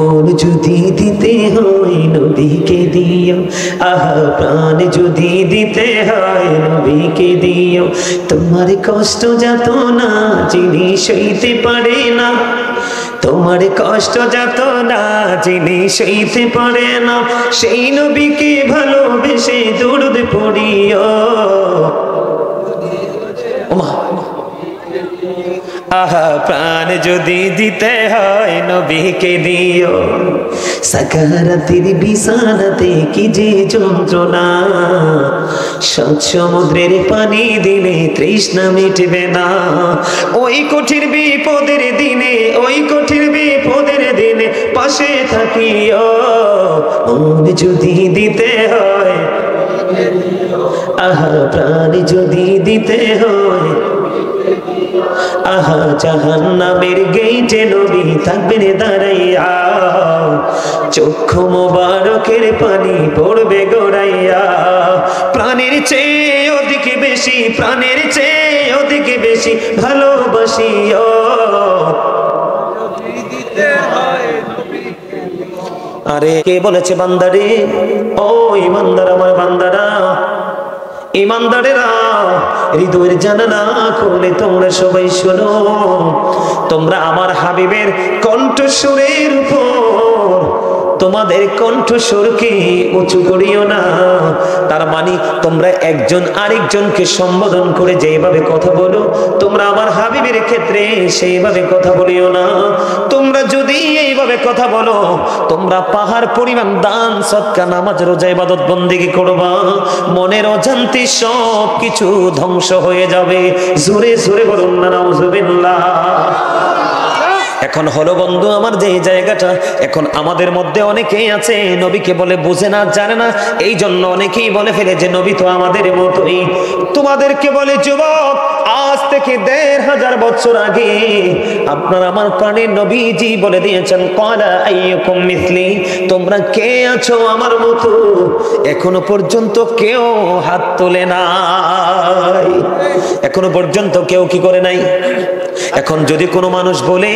মন যদি দিতে হয় নবীকে দিও, আহা প্রাণ যদি দিতে হয় নবীকে দিও। তোমার কষ্ট যত না যিনি সইতে পারে না, তোমার কষ্ট যত না যিনি সইতে পারে না, সেই নবীকে ভালোবেসে দরুদ পড়িও। ওমা আহা প্রাণ যদি দিতে হয় নবীকে দিও। সাকারাতের বিছানাতে কি যে যন্ত্রণা, সাত সমুদ্রের পানি দিলে তৃষ্ণা মিটবে না। ওই কঠিন বিপদের দিনে, ওই কঠিন বিপদের দিনে পাশে থাকিও। মন যদি দিতে হয়, আহা প্রাণ যদি দিতে হয়, আহা জাহান্নামের গেইটে নবী থাকবেন দাঁড়াইয়া, চক্ষু মোবারকের পানি পড়বে গড়াইয়া। প্রাণের চেয়ে অধিক বেশি, প্রাণের চেয়ে অধিক বেশি ভালোবাসিও। আরে কে বলেছে বান্দারে, ও ইমানদার আমার বান্দারা, ইমানদারেরা হৃদয়ের জানালা খুলে তোমরা সবাই শোনো। তোমরা আমার হাবিবের কণ্ঠস্বরের উপর তোমাদের কণ্ঠস্বরকে উঁচু করিও না। তার মানে তোমরা একজন আরেকজনকে সম্বোধন করে যেভাবে কথা বলো, তোমরা আমার হাবিবের ক্ষেত্রে সেইভাবে কথা বলিও না। তোমরা যদি এইভাবে কথা বলো, তোমরা পাহাড় পরিমাণ দান সদকা নামাজ রোজা ইবাদত বন্দেগী করবা, মনের অজান্তে সব কিছু ধ্বংস হয়ে যাবে। জোরে জোরে বলুন না নাউজুবিল্লাহ। এখন হলো বন্ধু আমার যে জায়গাটা, এখন আমাদের মধ্যে অনেকেই আছে নবীকে বলে বুঝে না, জানে না, এই জন্য অনেকেই বলে ফেলে যে নবী তো আমাদের মতোই। তোমাদেরকে বলে যুবক, আজ থেকে ১৫০০ বছর আগে আপনার আমার প্রাণের নবীজি বলে দিয়েছেন, ক্বালা আইয়ুকুম মিসলি, তোমরা কে আছো আমার মতো? এখনো পর্যন্ত কেউ হাত তোলে নাই, এখনো পর্যন্ত কেউ কি করে নাই। এখন যদি কোনো মানুষ বলে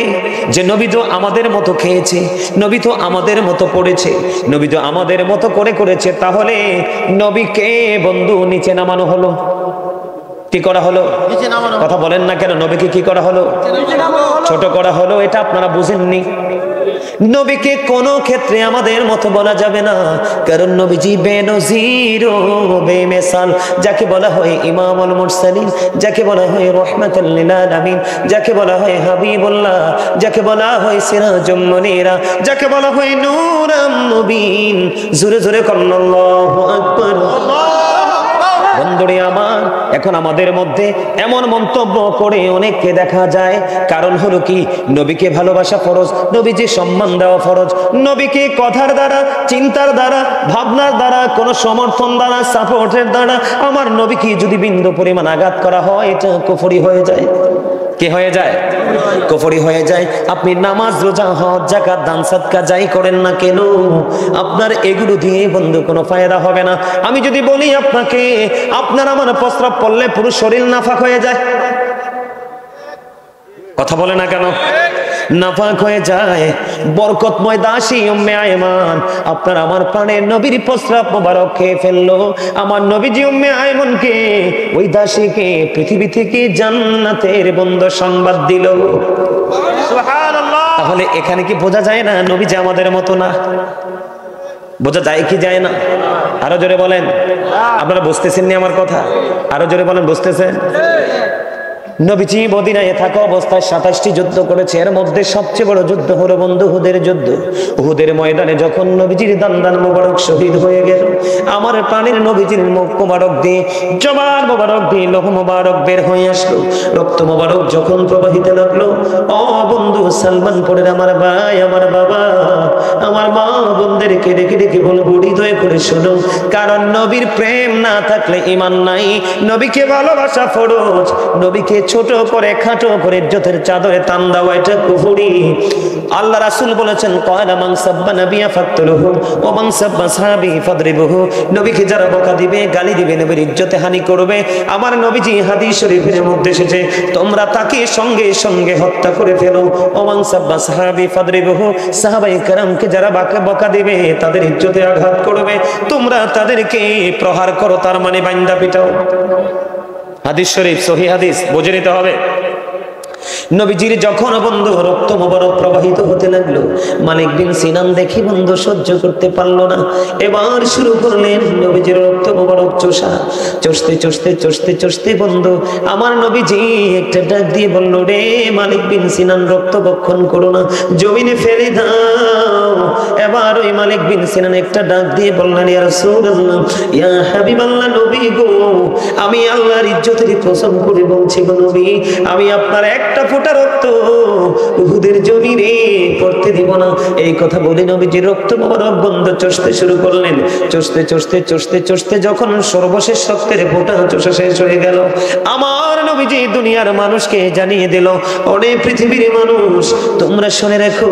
যে নবী তো আমাদের মতো খেয়েছে, নবী তো আমাদের মতো পড়েছে, নবী তো আমাদের মতো করেছে, তাহলে নবীকে বন্ধু নিচে নামানো হলো। কি করা হলো? কথা বলেন না কেন? নবীকে কি করা হলো? ছোট করা হলো। এটা আপনারা বুঝেননি। নবীকে কোনো ক্ষেত্রে আমাদের মতো বলা যাবে না, কারণ নবীজি বেনজির ও বেমিসাল, যাকে বলা হয় ইমামুল মুরসালিন, যাকে বলা হয় রাহমাতুল লিল আলামিন, যাকে বলা হয় হাবিবুল্লাহ, যাকে বলা হয় সিরাজুম মুনীরা, যাকে বলা হয় নূরুম মুবিন। জোরে জোরে বলুন আল্লাহু আকবার। বন্ধুরে আমার, এখন আমাদের মধ্যে এমন মন্তব্য করে অনেককে দেখা যায়, কারণ হলো কি, নবীকে ভালোবাসা ফরজ, নবীজি সম্মান দেওয়া ফরজ। নবীকে কথার দ্বারা, চিন্তার দ্বারা, ভাবনার দ্বারা, কোনো সমর্থন দ্বারা, সাপোর্টের দ্বারা আমার নবীকে যদি বিন্দু পরিমাণ আঘাত করা হয়, এটা কুফরি হয়ে যায়। কি হয়ে যায়? কুফরি হয়ে যায়। আপনি নামাজ রোজা হজ যাকাত দান সাদকা যাই করেন না কেন, আপনার এগুলো দিয়ে বন্ধু কোনো ফায়দা হবে না। আমি যদি বলি আপনাকে, আপনার আমার প্রস্রাব পড়লে পুরো শরীর নাফাক হয়ে যায়, কথা বলে না কেন? নাফাক হয়ে যায়। বরকতময় দাসী উম্মে আয়মান আপনার আমার প্রাণের নবীর প্রস্রাব মোবারক খেয়ে ফেললো। আমার নবীজি উম্মে আয়মনকে, ওই দাসীকে পৃথিবী থেকে জান্নাতের বন্ধ সংবাদ দিল। সুবহানাল্লাহ। তাহলে এখানে কি বোঝা যায় না নবীজি আমাদের মতো না? বোঝা যায় কি যায় না? আরো জোরে বলেন। আপনারা বুঝতেছেন নি আমার কথা? আরো জোরে বলেন, বুঝতেছেন? নবীজি মদিনায় থাকা অবস্থায় ২৭টি যুদ্ধ করেছে। এর মধ্যে সবচেয়ে বড় যুদ্ধ হলো বন্ধু উহুদের যুদ্ধ। উহুদের ময়দানে যখন নবীজির দান মোবারক শহীদ হয়ে গেল, আমার প্রাণের নবীজির মুখ মোবারক দিয়ে, জবান মোবারক দিয়ে লোহ মোবারক বের হয়ে আসলো। রক্ত মোবারক যখন প্রবাহিত লাগলো, ও বন্ধু সালমানপুরের আমার ভাই, আমার বাবা, আমার মা বোনদেরকে ডেকে ডেকে বলবো, হৃদয় করে শোনো, কারণ নবীর প্রেম না থাকলে ঈমান নাই। নবীকে ভালোবাসা ফরজ, নবীকে ছোট করে খাটো করে ইজ্জতের চাদরে টান দেওয়া এটা কুফরি। আল্লাহ রাসূল বলেছেন, ক্বালা মান সাব্বা নাবিয়া ফাকতুলহু ওয়া মান সাব্বা সাহাবী ফাদরিবুহু। নবীকে যারা বকা দিবে, গালি দিবে, নবীর ইজ্জতে হানি করবে, আমার নবীজি হাদিস শরীফের মধ্যে এসেছে, তোমরা তাকে সঙ্গে সঙ্গে হত্যা করে ফেলো। ওয়া মান সাব্বা সাহাবী ফাদরিবুহু, সাহাবায়ে কেরামকে যারা বকা দিবে, তাদের ইজ্জতে আঘাত করবে, তোমরা তাদেরকে প্রহার করো, তার মানে বাইন্দা পিটাও। হাদিস শরীফ, সহিহ হাদিস, বুঝে নিতে হবে। নবীজির যখন বন্ধু রক্ত মোবারক প্রবাহিত হতে লাগলো, মালিক বিন সিনান দেখি বন্ধু সহ্য করতে পারলো না, এবার শুরু করলেন নবীজির রক্ত মোবারক চোষা। চষতে চষতে চষতে চষতে বন্ধু আমার নবীজি একটা ডাক দিয়ে বলল, রে মালিক বিন সিনান, রক্ত বক্ষণ করো না, জমিনে ফেলে দাও। এবার ওই মালিক বিন সিনান একটা ডাক দিয়ে বললেন, ইয়া রাসূলুল্লাহ, ইয়া হাবিবাল্লাহ, নবী গো, আমি আল্লাহর ইজ্জতের কসম করে বলছি গো নবী, আমি আপনার একটা ফোঁটা রক্ত উহুদের জমিনে পড়তে দিব না। এই কথা বলে নবীজি রক্ত মোবারক বন্ধ চষতে শুরু করলেন। চষতে চষতে চষতে চষতে যখন সর্বশেষ রক্তের ফোঁটা চষা শেষ হয়ে গেল, আমার নবীজি দুনিয়ার মানুষকে জানিয়ে দিল, অনেক পৃথিবীর মানুষ, তোমরা শুনে রাখো,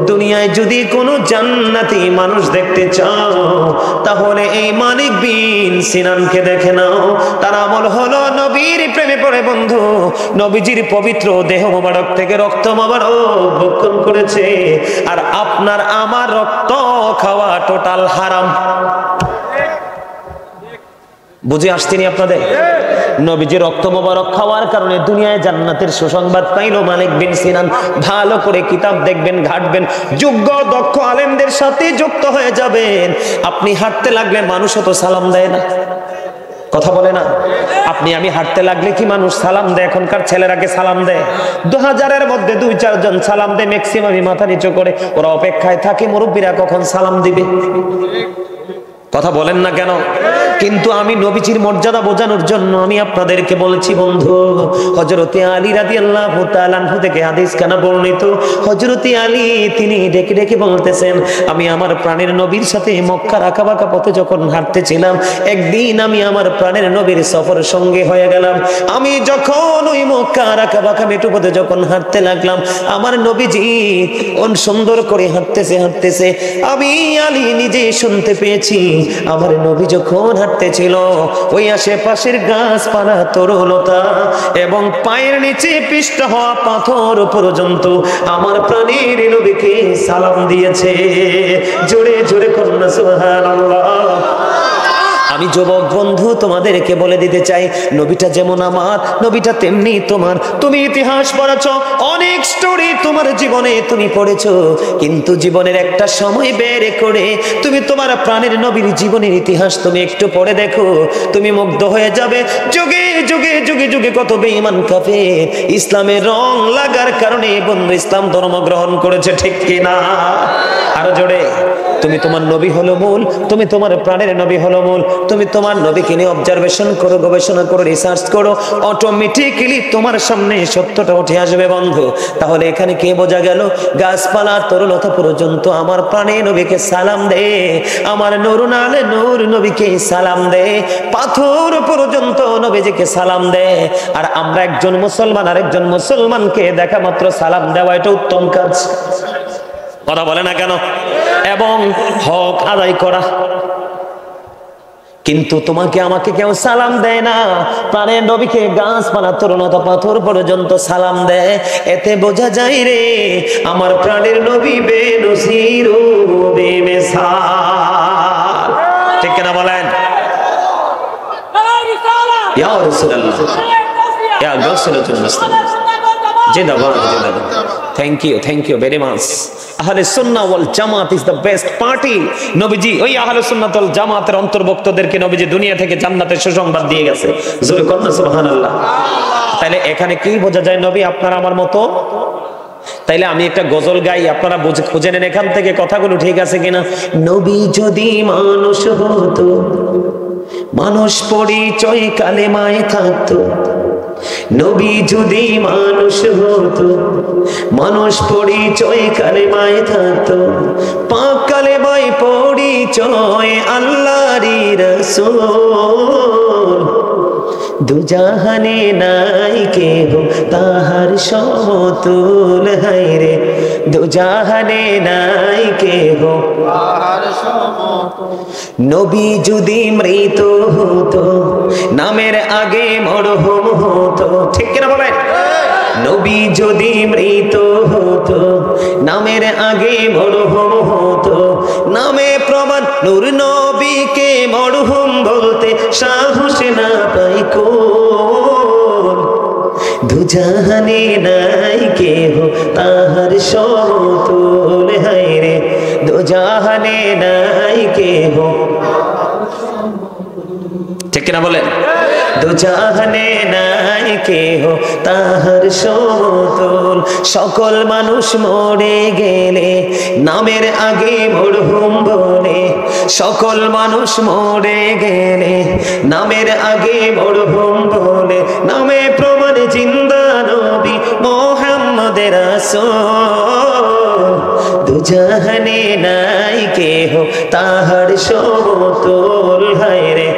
দুনিয়ায় যদি কোনো জান্নাতি মানুষ দেখতে চাও, তাহলে এই মালিক বিন সিনানকে দেখে নাও। তার আমল হলো নবীর প্রেমে পড়ে বন্ধু নবীজির পবিত্র দেহ মোবারক থেকে রক্ত মোবারক ভক্ষণ করেছে, আর আপনার আমার রক্ত খাওয়া টোটাল হারাম। বুঝে আসছেনি আপনাদের? নবীজি রক্ত মোবারক খাওয়ার কারণে দুনিয়ায় জান্নাতের সুসংবাদ পাইল মালিক বিন সিনান। ভালো করে কিতাব দেখবেন, ঘাটবেন, যোগ্য দক্ষ আলেমদের সাথে যুক্ত হয়ে যাবেন। আপনি হাঁটতে লাগলে মানুষও তো সালাম দেয় না, কথা বলে না? আপনি আমি হাঁটতে লাগলে কি মানুষ সালাম দেয়? এখনকার ছেলেরাকে সালাম দেয় 2000-এর মধ্যে 2-4 জন সালাম দেয়, ম্যাক্সিমামই মাথা নিচু করে। ওরা অপেক্ষায় থাকে মুরব্বীরা কখন সালাম দিবে। কথা বলেন না কেন? কিন্তু আমি নবীজির মর্যাদা বোঝানোর জন্য আমি আপনাদেরকে বলেছি বন্ধু, হযরতে আলী রাদিয়াল্লাহু তাআলা আনহু থেকে হাদিস কানা বর্ণিত। হযরতে আলী তিনি ডেকে ডেকে বলতেছেন, আমি আমার প্রাণের নবীর সাথে মক্কার আঁকাবাঁকা পথে যখন হাঁটতেছিলাম, একদিন আমি আমার প্রাণের নবীর সফর সঙ্গে হয়ে গেলাম। আমি যখন ওই মক্কার আঁকাবাঁকা মেটু পথে যখন হাঁটতে লাগলাম, আমার নবীজি সুন্দর করে হাঁটতেছে হাঁটতেছে, আমি আলী নিজে শুনতে পেয়েছি আমার নবী যখন হাঁটতেছিল, ওই আশেপাশের গাছপালা তরুলতা এবং পায়ের নিচে পিষ্ট হওয়া পাথর পর্যন্ত আমার প্রাণের নবীকে সালাম দিয়েছে। জোরে জোরে কন্যা সুবহানাল্লাহ। আমি যুবক বন্ধু তোমাদেরকে বলে দিতে চাই, নবীটা যেমন আমার, নবীটা তেমনি তোমার। তুমি ইতিহাস পড়েছো, অনেক স্টোরি তোমার জীবনে তুমি পড়েছো, কিন্তু জীবনের একটা সময় বের করে তুমি তোমার প্রাণের নবীর জীবনের ইতিহাস তুমি একটু পড়ে দেখো, তুমি মুগ্ধ হয়ে যাবে। যুগে যুগে যুগে যুগে কত বেঈমান কাফের ইসলামের রং লাগার কারণে বন্ধু ইসলাম ধর্ম গ্রহণ করেছে, ঠিক কিনা? আরো জোরে। তুমি তোমার নবী হলো মূল, তুমি তোমার প্রাণের নবী হলো মূল। তুমি তোমার নবীকে নিয়ে অবজারভেশন করো, গবেষণা করো, রিসার্চ করো, অটোমেটিক্যালি তোমার সামনে সত্যটা উঠে আসবে বন্ধু। তাহলে এখানে কি বোঝা গেল? গাছপালা তরুলতা পর্যন্ত আমার প্রাণের নবীকে সালাম দে, আমার নুরুন আলে নূর নবীকে সালাম দে, পাথর পর্যন্ত নবীজিকে সালাম দে। আর আমরা একজন মুসলমান আরেকজন মুসলমানকে দেখা মাত্র সালাম দেওয়া এটা উত্তম কাজ। কথা বলে না কেন? এবং হক আদায় করা। কিন্তু তোমাকে আমাকে কেউ সালাম দেয় না, প্রাণের নবীকে গাছপালা তরুণতা পাথর পর্যন্ত সালাম দেয়। এতে বোঝা যায় রে আমার প্রাণের নবী বেনজির ও বেমিসাল, ঠিক কিনা বলেন? ইয়া রাসূলুল্লাহ, ইয়া গাউসুল মুসলিম, জিন্দাবাদ জিন্দাবাদ। Thank you very much. আহলে সুন্নাহ ওয়াল জামাত ইজ দ্য বেস্ট পার্টি। নবীজি ওই আহলে সুন্নাত ওয়াল জামাতের অন্তর্ভুক্তদেরকে নবীজি দুনিয়া থেকে জান্নাতের সুসংবাদ দিয়ে গেছে। জোরে কর না সুবহানাল্লাহ। তাহলে এখানে কি বোঝা যায়? নবী আপনার আমার মতো। তাইলে আমি একটা গজল গাই, আপনারা খুঁজে নেন এখান থেকে কথাগুলো ঠিক আছে কিনা। নবী যদি মানুষ হতো, মানুষ পরিচয় কালেমায় থাকতো, নবী যদি মানুষ হতো, মানুষ পরিচয় কালেমায় থাকতো, পাক কালেমায় পড়ি পরিচয় আল্লাহরই রাসূল, দুজাহানে নাই কেহ তাহার সমতুল, হায়রে দুজাহানে নাই কেহ তাহার সমতুল। নবী যদি মৃত হতো নামের আগে মরহুম হতো, ঠিক কিনা বলেন? নবী যদি মৃত হতো নামের আগে মরহুম হতো, নামে প্রমাণ নূর নবীকে মরহুম বলতে সাহস না পাই কোন, দুজাহানে নাই কেহ তাহার সমতুল, হায়রে দুজাহানে নাই কেহ, ঠিক কিনা বলেন? দুজাহানে নাই কেহ তাহার সমতুল। সকল মানুষ মরে গেলে নামের আগে মরহুম বলে, সকল মানুষ মরে গেলে নামের আগে মরহুম বলে, নামে প্রমাণ জিন্দা নবী মুহাম্মদের রাসূল, দুজাহানে নাই কেহ তাহার সমতুল, হায়রে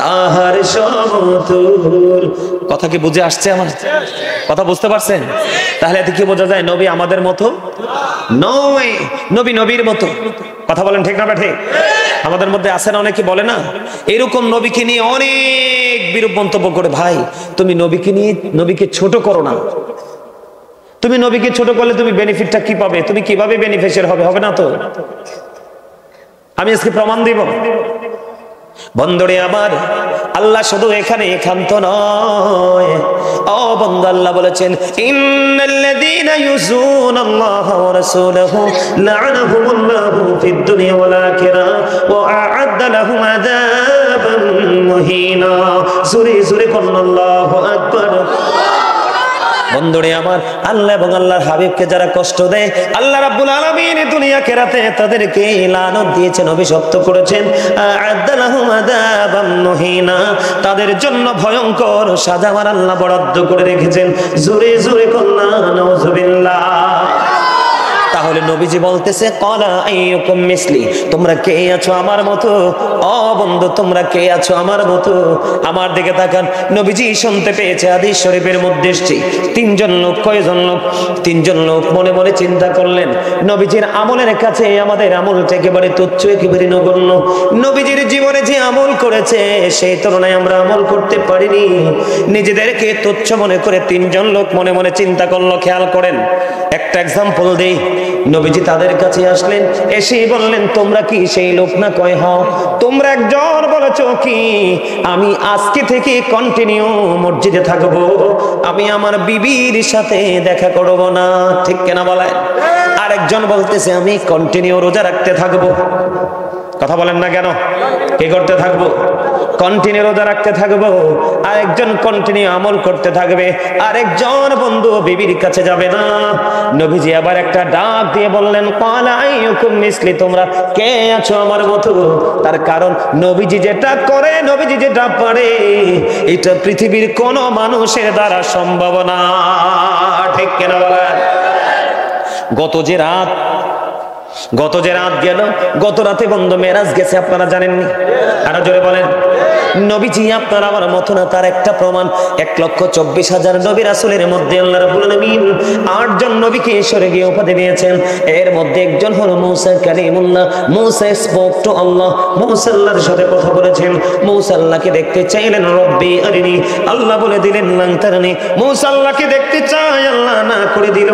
তাহার সমতুল। কথা কি বুঝে আসছে? আমার কথা বুঝতে পারছেন? তাহলে এতে কি বোঝা যায়? নবী আমাদের মতো নয়, নবী নবীর মতো। কথা বলেন ঠিক না ঠিক? আমাদের মধ্যে আছে না অনেকে বলে না, এরকম নবীকে নিয়ে অনেক বিরূপ মন্তব্য করে। ভাই তুমি নবীকে নিয়ে নবীকে ছোট করো না। তুমি নবীকে ছোট করলে তুমি বেনিফিটটা কি পাবে? তুমি কিভাবে বেনিফিশিয়ারি হবে? হবে না তো। আমি আজকে প্রমাণ দিব। বন্ধুরে আমার, আল্লাহ শুধু এখানে একান্ত নয়, ও বন্ধু আল্লাহ বলেছেন ইন্নাল্লাযীনা ইউযুনাল্লাহা ওয়া রাসূলাহু লা'নাহুমুল্লাহু ফিদ দুনিয়া ওয়াল আখিরাহ ওয়া আ'আদ্দা লাহুম আযাবান মুহিনা। জোরে জোরে বলুন আল্লাহু আকবার। বন্ধুরে আমার, আল্লাহ এবং আল্লাহর হাবিবকে যারা কষ্ট দেয়, আল্লাহ রাব্বুল আলামিন দুনিয়া কেরাতে তাদেরকে লানত দিয়েছেন, অভিশপ্ত করেছেন। আ'আদ্দালাহুম আযাবাম মুহিনা, তাদের জন্য ভয়ঙ্কর সাজা আমার আল্লাহ বরাদ্দ করে রেখেছেন। জোরে জোরে কন্যা নাউযুবিল্লাহ। তাহলে নবীজি বলতেছে ক্বালা আইয়ুকুম মিসলি, তোমরা কে আছো আমার মতো? ও বন্ধু তোমরা কে আছো আমার মতো? আমার দিকে তাকান। নবীজি শুনতে পেয়েছে হাদিস শরীফের মধ্যে এসেছে তিনজন লোক। কয়জন লোক? তিনজন লোক। মনে মনে চিন্তা করলেন নবীজির আমলের কাছে আমাদের আমলটা একেবারে তুচ্ছ, একেবারে নগণ্য। নবীজির জীবনে যে আমল করেছে সেই তুলনায় আমরা আমল করতে পারিনি। নিজেদেরকে তুচ্ছ মনে করে তিনজন লোক মনে মনে চিন্তা করলো। খেয়াল করেন, একটা এক্সাম্পল দেই। নবীজি তাদের কাছে আসলেন, এসেই বললেন তোমরা কি সেই লোক না? কয় হ্যাঁ। তোমরা একজন বলেছ কি আমি আজকে থেকে কন্টিনিউ মসজিদে থাকবো, আমি আমার বিবির সাথে দেখা করব না, ঠিক কিনা বলেন? আরেকজন বলতেছে আমি কন্টিনিউ রোজা রাখতে থাকবো। কথা বলেন না কেন? কি করতে থাকবো? কন্টিনিউ রোজা রাখতে থাকবো। আরেকজন কন্টিনিউ আমল করতে থাকবে। আরেকজন বন্ধু বিবির কাছে যাবে না। নবীজি আবার একটা ডাক দিয়ে বললেন ক্বালা আইয়ুকুম মিসলি, তোমরা কে আছো আমার মতো? তার কারণ নবীজি যেটা করে, নবীজি যেটা পারে, এটা পৃথিবীর কোনো মানুষের দ্বারা সম্ভব না, ঠিক কিনা বলেন? গত যে রাত গেল, গত রাতে বন্ধু মেরাজ গেছে, আপনারা জানেননি? আরো জোরে বলেন। নবীজি আপনার আমার মতো না, তার একটা প্রমাণ 1,24,000 নবী রাসূলের মধ্যে আল্লাহ রাব্বুল আলামিন 8 জন নবীকে স্বর্গীয় উপাধি দিয়েছেন। এর মধ্যে একজন হলো মূসা কালিমুল্লাহ। মূসা স্পোক টু আল্লাহ। মূসা আল্লাহর সাথে কথা বলেছেন। মূসা আল্লাহকে দেখতে চাইলেন, রব্বি আরিনি, আল্লাহ বলে দিলেন লান তারানি। মূসা আল্লাহকে দেখতে চায়, আল্লাহ না করে দিল।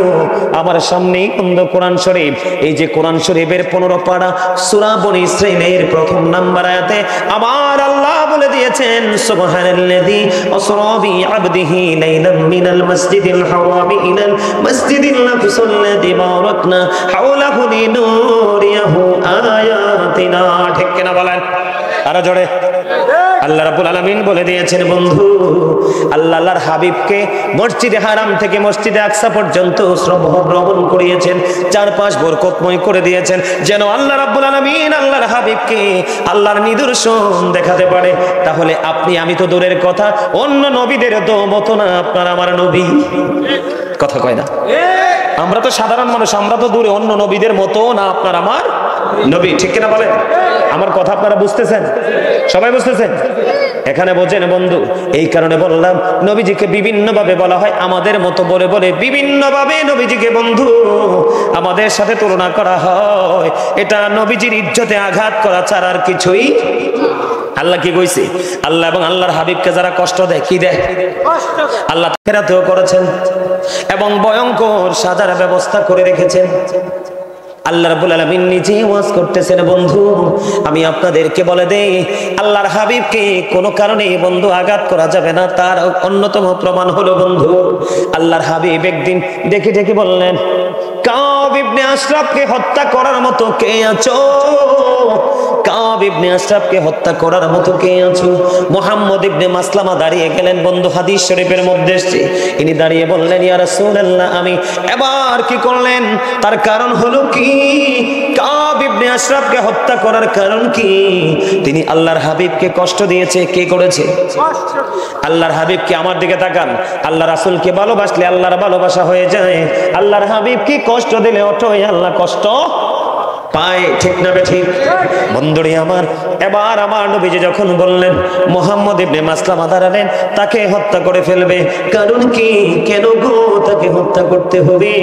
আমার সামনেই বন্ধু কোরআন শরীফ, এই যে কোরআন শরীফের 15 পারা সূরা বনী ইসরাঈলের প্রথম নাম্বার আয়াতে আমার আল্লাহ বলে দিয়েছেন সুবহানাল্লাযী আসরা বিআবদিহি লাইলাম মিনাল মাসজিদিল হারামি ইলাল মাসজিদিল আকসাল্লাযী বারাকনা হাওলাহু লিনুরিয়াহু আয়াতিনা, ঠিক কিনা বলেন? আরো জোরে। আল্লাহ রাব্বুল আলামিন বলে দিয়েছেন বন্ধু, আল্লাহর হাবিবকে মসজিদে হারাম থেকে মসজিদে আকসা পর্যন্ত ভ্রমণ করিয়েছেন, চারপাশ বরকতময় করে দিয়েছেন, যেন আল্লাহ রাব্বুল আলামিন আল্লাহর হাবিবকে আল্লাহর নিদর্শন দেখাতে পারে। তাহলে আপনি আমি তো দূরের কথা, অন্য নবীদের তো মতো না আপনার আমার নবী। কথা কয় না? আমরা তো সাধারণ মানুষ, আমরা তো দূরে, অন্য নবীদের মতো না আপনার আমার নবী, ঠিক কিনা বলেন? আমার কথা আপনারা বুঝতেছেন? সবাই বুঝতেছেন? এখানে বোঝেন বন্ধু, এই কারণে বললাম নবীজিকে বিভিন্ন ভাবে বলা হয় আমাদের মতো বলে বলে, বিভিন্ন ভাবে নবীজিকে বন্ধু আমাদের সাথে তুলনা করা হয়। এটা নবীজির ইজ্জতে আঘাত করা ছাড়া আর কিছুই। আল্লাহ কি কইছে? আল্লাহ এবং আল্লাহর হাবিবকে যারা কষ্ট দেয়, কি দেয়? আল্লাহ ফেরাতেও করেছেন এবং ভয়ঙ্কর সাজার ব্যবস্থা করে রেখেছেন। আল্লাহ রাব্বুল আলামিন নিজে ওয়াজ করতেছেন বন্ধু, আমি আপনাদেরকে বলে দেই আল্লাহর হাবিবকে কোনো কারণে বন্ধু আঘাত করা যাবে না। তার অন্যতম প্রমাণ হলো বন্ধু, আল্লাহর হাবিব একদিন ডেকে ডেকে বললেন, কাব ইবনে আশরাফকে হত্যা করার মতো কে আছো? কাব ইবনে আশরাফকে হত্যা করার মতো কে আছো? মুহাম্মদ ইবনে মাসলামা দাঁড়িয়ে গেলেন বন্ধু, হাদিস শরীফের মধ্যে এসেছে। ইনি দাঁড়িয়ে বললেন, ইয়া রাসূলুল্লাহ আমি। এবার কি করলেন? তার কারণ হলো কি? কাব ইবনে আশরাফকে হত্যা করার কারণ কি? তিনি আল্লাহর হাবিবকে কষ্ট দিয়েছে। কে করেছে? আল্লাহর হাবিব। কি আমার দিকে তাকান, আল্লাহ রাসূলকে ভালোবাসলে আল্লাহর ভালোবাসা হয়ে যায়। আল্লাহর হাবিব কি কষ্ট দিলে অটোই আল্লাহ কষ্ট পায়, ঠিক না ঠিক? বন্ধুরে আমার, এবার আমার নবীজি যখন বললেন মুহাম্মদ ইবনে মাসলামা দাঁড়ালেন, তাকে হত্যা করে ফেলবে। কারণ কি? কেন গো তাকে হত্যা করতে হবে?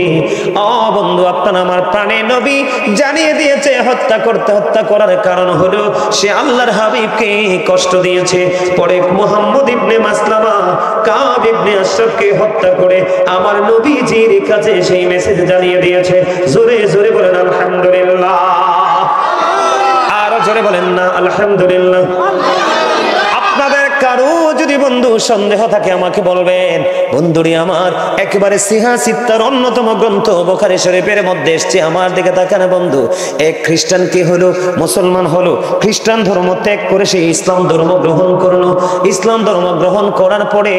বন্ধু, আপনার আমার প্রাণে নবী জানিয়ে দিয়েছে হত্যা করার কারণ হলো সে আল্লাহর হাবিবকে কষ্ট দিয়েছে। পরে মুহাম্মদ ইবনে মাসলামা কাব ইবনে আশরাফকে হত্যা করে আমার নবীজির কাছে সেই মেসেজ জানিয়ে দিয়েছে। জোরে জোরে বলেন আলহামদুলিল্লাহ। আরো জোরে বলেন না আলহামদুলিল্লাহ। আপনাদের কারো যদি বন্ধু সন্দেহ থাকে আমাকে বলবেন। বন্ধুরি আমার, একেবারে সিহা সিত্তার অন্যতম গ্রন্থ বুখারী শরীফের মধ্যে এসেছে। আমার দিকে তাকান বন্ধু, এক খ্রিস্টান কি হলো? মুসলমান হলো। খ্রিস্টান ধর্ম ত্যাগ করে সে ইসলাম ধর্ম গ্রহণ করলো। ইসলাম ধর্ম গ্রহণ করার পরে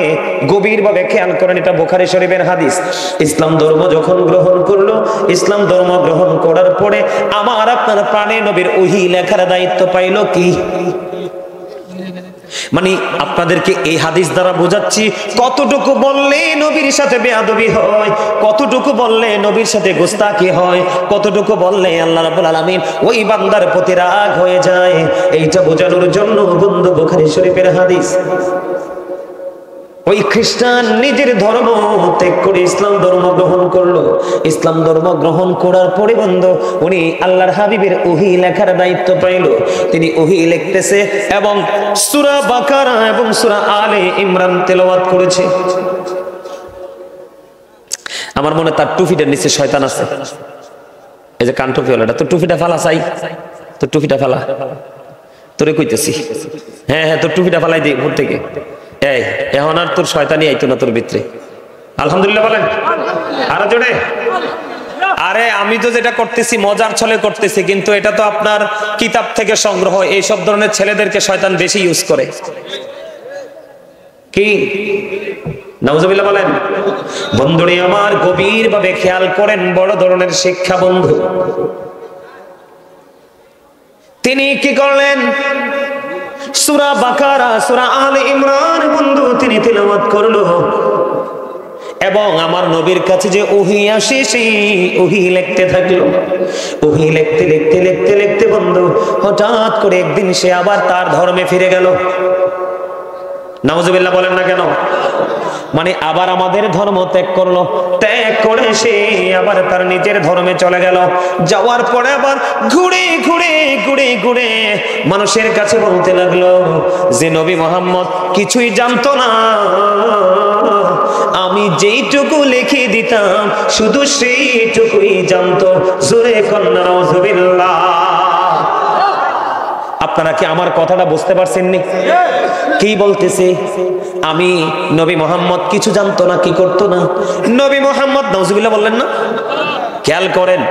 গভীরভাবে খেয়াল করেন, এটা বুখারী শরীফের হাদিস। ইসলাম ধর্ম যখন গ্রহণ করলো, ইসলাম ধর্ম গ্রহণ করার পরে আমার আপনার প্রাণে নবীর ওহী লেখার দায়িত্ব পাইল কি? মানে আপনাদেরকে এই হাদিস দ্বারা বোঝাচ্ছি কতটুকু বললে নবীর সাথে বেয়াদবি হয়, কতটুকু বললে নবীর সাথে গোস্তাকি হয়, কতটুকু বললে আল্লাহ রাব্বুল আলামিন ওই বান্দার প্রতি রাগ হয়ে যায়। এইটা বোঝানোর জন্য বন্ধু বুখারী শরীফের হাদিস। ওই খ্রিস্টান নিজের ধর্ম ত্যাগ করে ইসলাম ধর্ম গ্রহণ করলো। ইসলাম ধর্ম গ্রহণ করার পরে বন্ধু উনি আল্লাহর হাবিবের ওহী লেখার দায়িত্ব পাইল। তিনি ওহী লিখতেছে এবং সূরা বাকারা এবং সূরা আলে ইমরান তেলাওয়াত করেছে। আমার মনে তার টুপিটার নিচে শয়তান আছে। এই যে কান টুপি হলোটা, তো টুপিটা ফালা চাই, তো টুপিটা ফালা, তোরে কইতেছি। হ্যাঁ হ্যাঁ, তোর টুপিটা ফালাই দিই উপর থেকে। এই এখন আর তোর শয়তানি আইতো না তোর ভিতরে। আলহামদুলিল্লাহ বলেন আরো জোরে। আরে আমি তো যেটা করতেছি মজার ছলে করতেছি, কিন্তু এটা তো আপনার কিতাব থেকে সংগ্রহ। এই সব ধরনের ছেলেদেরকে শয়তান বেশি ইউজ করে। কি নাউজুবিল্লাহ বলেন। বন্ধুরে আমার, গভীর ভাবে খেয়াল করেন, বড় ধরনের শিক্ষা বন্ধু। তিনি কি করলেন? সূরা বাকারা, সূরা আলে ইমরান বন্ধু তিনি তেলাওয়াত করলো এবং আমার নবীর কাছে যে ওহী আসে সেই ওহী লিখতে থাকলো। ওহী লিখতে লিখতে লিখতে লিখতে বন্ধু হঠাৎ করে একদিন সে আবার তার ধর্মে ফিরে গেল। নাউজুবিল্লাহ বলেন না কেন? মানে আবার আমাদের ধর্ম ত্যাগ করলো। ত্যাগ করে সে আবার তার নিজের ধর্মে চলে গেল। যাওয়ার পরে আবার ঘুরে ঘুরে ঘুরে ঘুরে মানুষের কাছে বলতে লাগলো যে নবী মুহাম্মদ কিছুই জানতো না, আমি যেইটুকু লিখে দিতাম শুধু সেইটুকুই জানতো। জোরে কন্যা নাউজুবিল্লাহ। আপনারা কি আমার কথাটা বুঝতে পারছেন নি? কি বলতেছে? আমি নবী মুহাম্মদ কিছু জানতো না, কি করতো না? নবী মুহাম্মদ নাউজুবিল্লাহ বললেন না? খেয়াল করেন,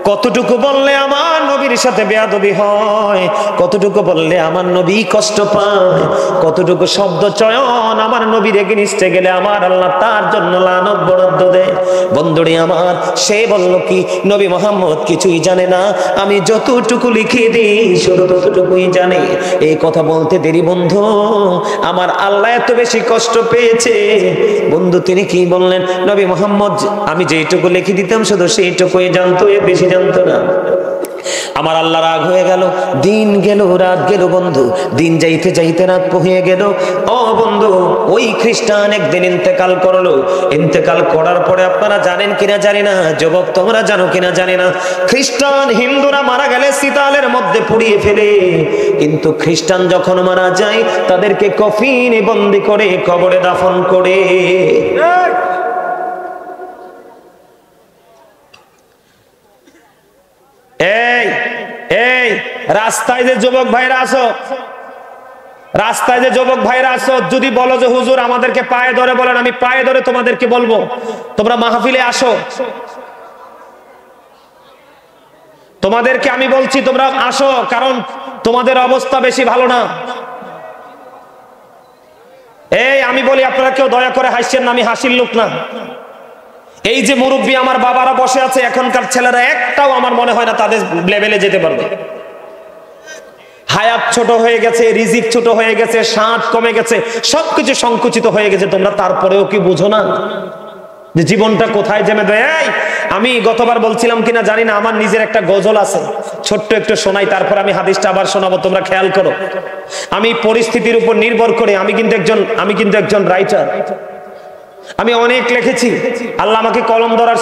কতটুকু বললে আমার নবীর সাথে বেয়াদবি হয়, কতটুকু বললে আমার নবী কষ্ট পায়, কতটুকু শব্দ চয়ন আমার নবীর এগেইনস্টে গেলে আমার আল্লাহ তার জন্য লানত বরাদ্দ দেয়। বন্ধুরে আমার, সে বলল কি নবী মুহাম্মদ কিছুই জানে না, আমি যতটুকু লিখে দিই শুধু ততটুকুই জানে। এই কথা বলতে দেরি বন্ধু, আমার আল্লাহ এত বেশি কষ্ট পেয়েছে। বন্ধু তিনি কি বললেন, নবী মুহাম্মদ আমি যেইটুকু লিখে দিতাম শুধু সেইটুকুই জানতো, এর বেশি জানতো না। আমার আল্লাহ রাগ হয়ে গেল, দিন গেল রাত গেল বন্ধু, দিন যাইতে যাইতে রাত হয়ে গেল। ও বন্ধু, ওই খ্রিস্টান একদিন ইন্তেকাল করলো। ইন্তেকাল করার পরে আপনারা জানেন কিনা জানি না, যুবক তোমরা জানো কিনা জানি না, খ্রিস্টান হিন্দুরা মারা গেলে সিতালের মধ্যে পুড়িয়ে ফেলে, কিন্তু খ্রিস্টান যখন মারা যায় তাদেরকে কফিনে বন্দি করে কবরে দাফন করে। এই এই রাস্তায় যে যুবক ভাইরা আছো, রাস্তায় যে যুবক ভাইরা আছো, যদি বলো যে হুজুর আমাদেরকে পায়ে ধরে বলেন, আমি পায়ে ধরে তোমাদেরকে বলবো তোমরা মাহফিলে আসো। তোমাদেরকে আমি বলছি তোমরা আসো, কারণ তোমাদের অবস্থা বেশি ভালো না। এই আমি বলি আপনারা কেউ দয়া করে হাসছেন না, আমি হাসির লোক না। এই যে মুরব্বী আমার বাবারা বসে আছে, এখনকার ছেলেরা একটাও আমার মনে হয় না তাদের লেভেলে যেতে পারবে। হায়াত ছোট হয়ে গেছে, রিজিক ছোট হয়ে গেছে, স্বাদ কমে গেছে, সবকিছু সংকুচিত হয়ে গেছে। তোমরা তারপরেও কি বুঝো না যে জীবনটা কোথায় জেমে দেয়? আমি গতবার বলছিলাম কিনা জানি না, আমার নিজের একটা গজল আছে, ছোট্ট একটু শোনাই, তারপর আমি হাদিসটা আবার শোনাবো, তোমরা খেয়াল করো। আমি পরিস্থিতির উপর নির্ভর করে, আমি কিন্তু একজন রাইটার, আমি অনেক লিখেছি। আল্লাহ আমাকে কলম ধরার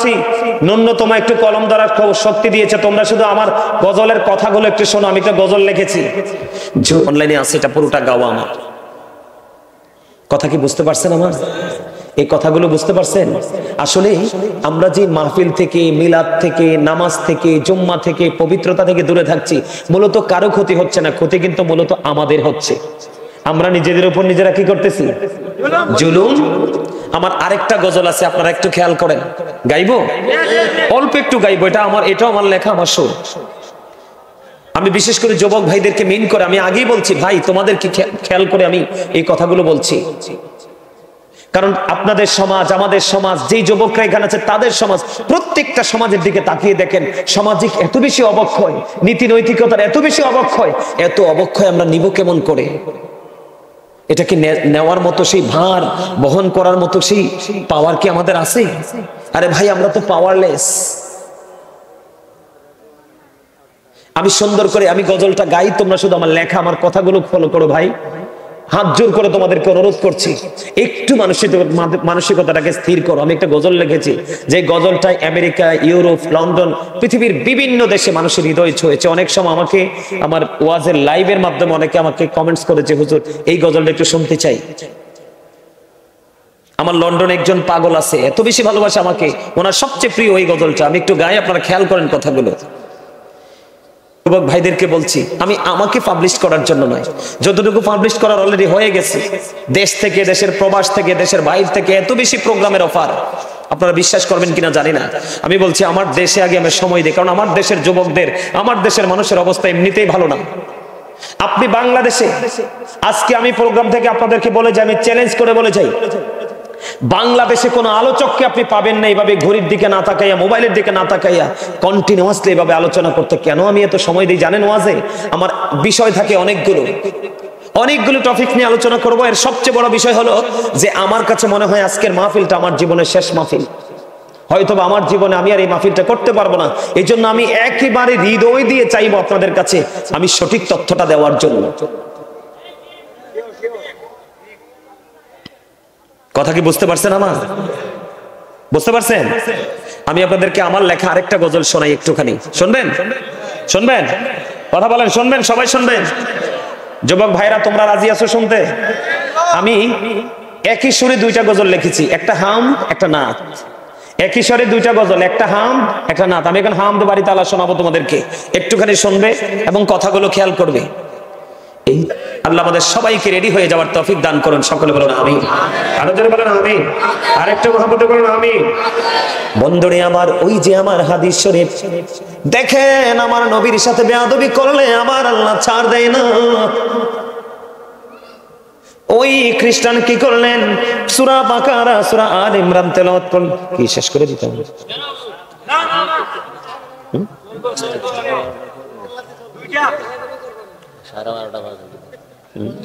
ন্যূনতম একটু কলম ধরার শক্তি দিয়েছে। তোমরা শুধু আমার গজলের কথাগুলো একটু শোনো। আমি তো গজল লিখেছি, অনলাইনে আছে, এটা পুরোটা গাওয়া আমার। কথা কি বুঝতে পারছেন আমার? এই কথাগুলো বুঝতে পারছেন? আসলে আমরা যে মাহফিল থেকে, মিলাদ থেকে, নামাজ থেকে, জুম্মা থেকে, পবিত্রতা থেকে দূরে থাকছি, মূলত কারো ক্ষতি হচ্ছে না, ক্ষতি কিন্তু মূলত আমাদের হচ্ছে। আমরা নিজেদের উপর নিজেরা কি করতেছি? জুলুম। আমার আরেকটা গজল আছে, আপনারা একটু খেয়াল করেন, গাইবো, অল্প একটু গাইবো। এটাও আমার লেখা, আমার সুর। আমি বিশেষ করে যুবক ভাইদেরকে মিন করে আমি আগেই বলছি, ভাই তোমাদেরকে খেয়াল করে আমি এই কথাগুলো বলছি, কারণ আপনাদের সমাজ, আমাদের সমাজ, যেই যুবকরা এখানে আছে তাদের সমাজ, প্রত্যেকটা সমাজের দিকে তাকিয়ে দেখেন, সামাজিক এত বেশি অবক্ষয়, নীতি নৈতিকতার এত বেশি অবক্ষয়, এত অবক্ষয় আমরা নিব কেমন করে? এটাকে নেওয়ার মতো সেই ভার বহন করার মতো সেই পাওয়ার কি আমাদের আছে? আরে ভাই আমরা তো পাওয়ারলেস। আমি সুন্দর করে আমি গজলটা গাই, তোমরা শুধু আমার লেখা, আমার কথাগুলো ফলো করো ভাই। হাত জোর করে তোমাদেরকে অনুরোধ করছি, একটু মানসিকতাটাকে স্থির করো। আমি একটা গজল লিখেছি, যে গজলটাই আমেরিকা, ইউরোপ, লন্ডন, পৃথিবীর বিভিন্ন দেশে মানুষের হৃদয় ছুঁয়েছে। অনেক সময় আমাকে আমার ওয়াজের লাইভের মাধ্যমে অনেকে আমাকে কমেন্টস করেছে, হুজুর এই গজলটা একটু শুনতে চাই। আমার লন্ডনে একজন পাগল আছে, এত বেশি ভালোবাসে আমাকে, ওনার সবচেয়ে প্রিয় এই গজলটা। আমি একটু গাই, আপনারা খেয়াল করেন কথাগুলো। যুবক ভাইদেরকে বলছি, আমি আমাকে পাবলিশ করার জন্য নয়, যতটুকু পাবলিশ করার অলরেডি হয়ে গেছে। দেশ থেকে, দেশের প্রবাস থেকে, দেশের বাইরে থেকে এত বেশি প্রোগ্রামের অফার, আপনারা বিশ্বাস করবেন কিনা জানি না। আমি বলছি আমার দেশে আগে আমি সময় দিই, কারণ আমার দেশের যুবকদের, আমার দেশের মানুষের অবস্থা এমনিতেই ভালো না। আপনি বাংলাদেশে, আজকে আমি প্রোগ্রাম থেকে আপনাদেরকে বলে যাই, আমি চ্যালেঞ্জ করে বলে যাই, বাংলাদেশে কোন আলোচককে আপনি পাবেন না এইভাবে ঘড়ির দিকে না তাকাইয়া, মোবাইলের দিকে না তাকাইয়া কন্টিনিউয়াসলি এইভাবে আলোচনা করতে। কেন আমি এত সময় দিই জানেন? ওয়াজে আমার বিষয় থাকে অনেকগুলো টপিক নিয়ে আলোচনা করব। এর সবচেয়ে বড় বিষয় হলো যে আমার কাছে মনে হয় আজকের মাহফিলটা আমার জীবনের শেষ মাহফিল। হয়তোবা আমার জীবনে আমি আর এই মাহফিলটা করতে পারবো না, এই জন্য আমি একেবারে হৃদয় দিয়ে চাইবো আপনাদের কাছে আমি সঠিক তথ্যটা দেওয়ার জন্য। কথা কি বুঝতে পারছেন? আমার বুঝতে পারছেন? আমি আপনাদেরকে আমার লেখা আরেকটা গজল শোনাই, একটুখানি শুনবেন? শুনবেন? কথা বলেন, শুনবেন? সবাই শুনবেন? যুবক ভাইরা তোমরা রাজি আছো শুনতে? আমি একই সুরে দুইটা গজল লিখেছি, একটা হাম একটা নাত। একই স্বরে দুইটা গজল, একটা হাম একটা নাত। আমি এখন হাম বাড়িতে আলা শোনাবো তোমাদেরকে, একটুখানি শুনবে এবং কথাগুলো খেয়াল করবে। এই আল্লাহ আমাদের সবাইকে রেডি হয়ে যাওয়ার তৌফিক দান করুন, সকলে বলুন আমিন। আরো জোরে বলুন আমিন, আরেকটু মহব্বতে বলুন আমিন। বন্ধুরে আমার, ওই যে আমার হাদিস শরীফ দেখেন, আমার নবীর সাথে বেয়াদবি করলে আমার আল্লাহ ছাড় দেয় না। ওই খ্রিস্টান কি করলেন, সূরা বাকারা সূরা আলে ইমরান তেলাওয়াত করলেন। কি শেষ করে দিতে হবে?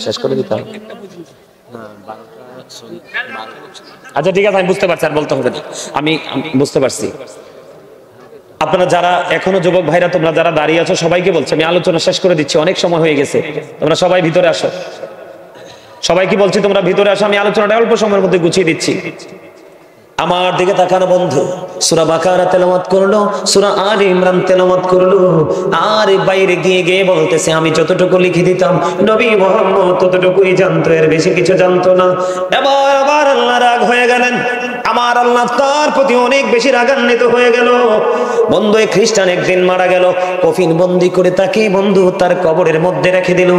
শেষ করে দিতে হবে। আচ্ছা ঠিক আছে, আমি বুঝতে পারছি, আর বলতে হবে না, আমি বুঝতে পারছি। আপনারা যারা এখনো যুবক ভাইরা, তোমরা যারা দাঁড়িয়ে আছো সবাইকে বলছি, আমি আলোচনা শেষ করে দিচ্ছি, অনেক সময় হয়ে গেছে। তোমরা সবাই ভিতরে আসো, সবাইকে বলছি তোমরা ভিতরে আসো, আমি আলোচনাটা অল্প সময়ের মধ্যে গুছিয়ে দিচ্ছি। আমার দিকে তাকানো বন্ধু, সূরা বাকারা তেলাওয়াত করলো, সূরা আলে ইমরান তেলাওয়াত করলো, আর বাইরে গিয়ে গিয়ে বলতেছে আমি যতটুকু লিখে দিতাম নবী মুহাম্মদ ততটুকুই জানতো, এর বেশি কিছু জানতো না। এবার আবার আল্লাহ রাগ হয়ে গেলেন, আমার আল্লাহ তার প্রতি অনেক বেশি রাগান্বিত হয়ে গেল। বন্ধু, এই খ্রিস্টান একদিন মারা গেল, কফিন বন্দি করে তাকে বন্ধু তার কবরের মধ্যে রেখে দিল।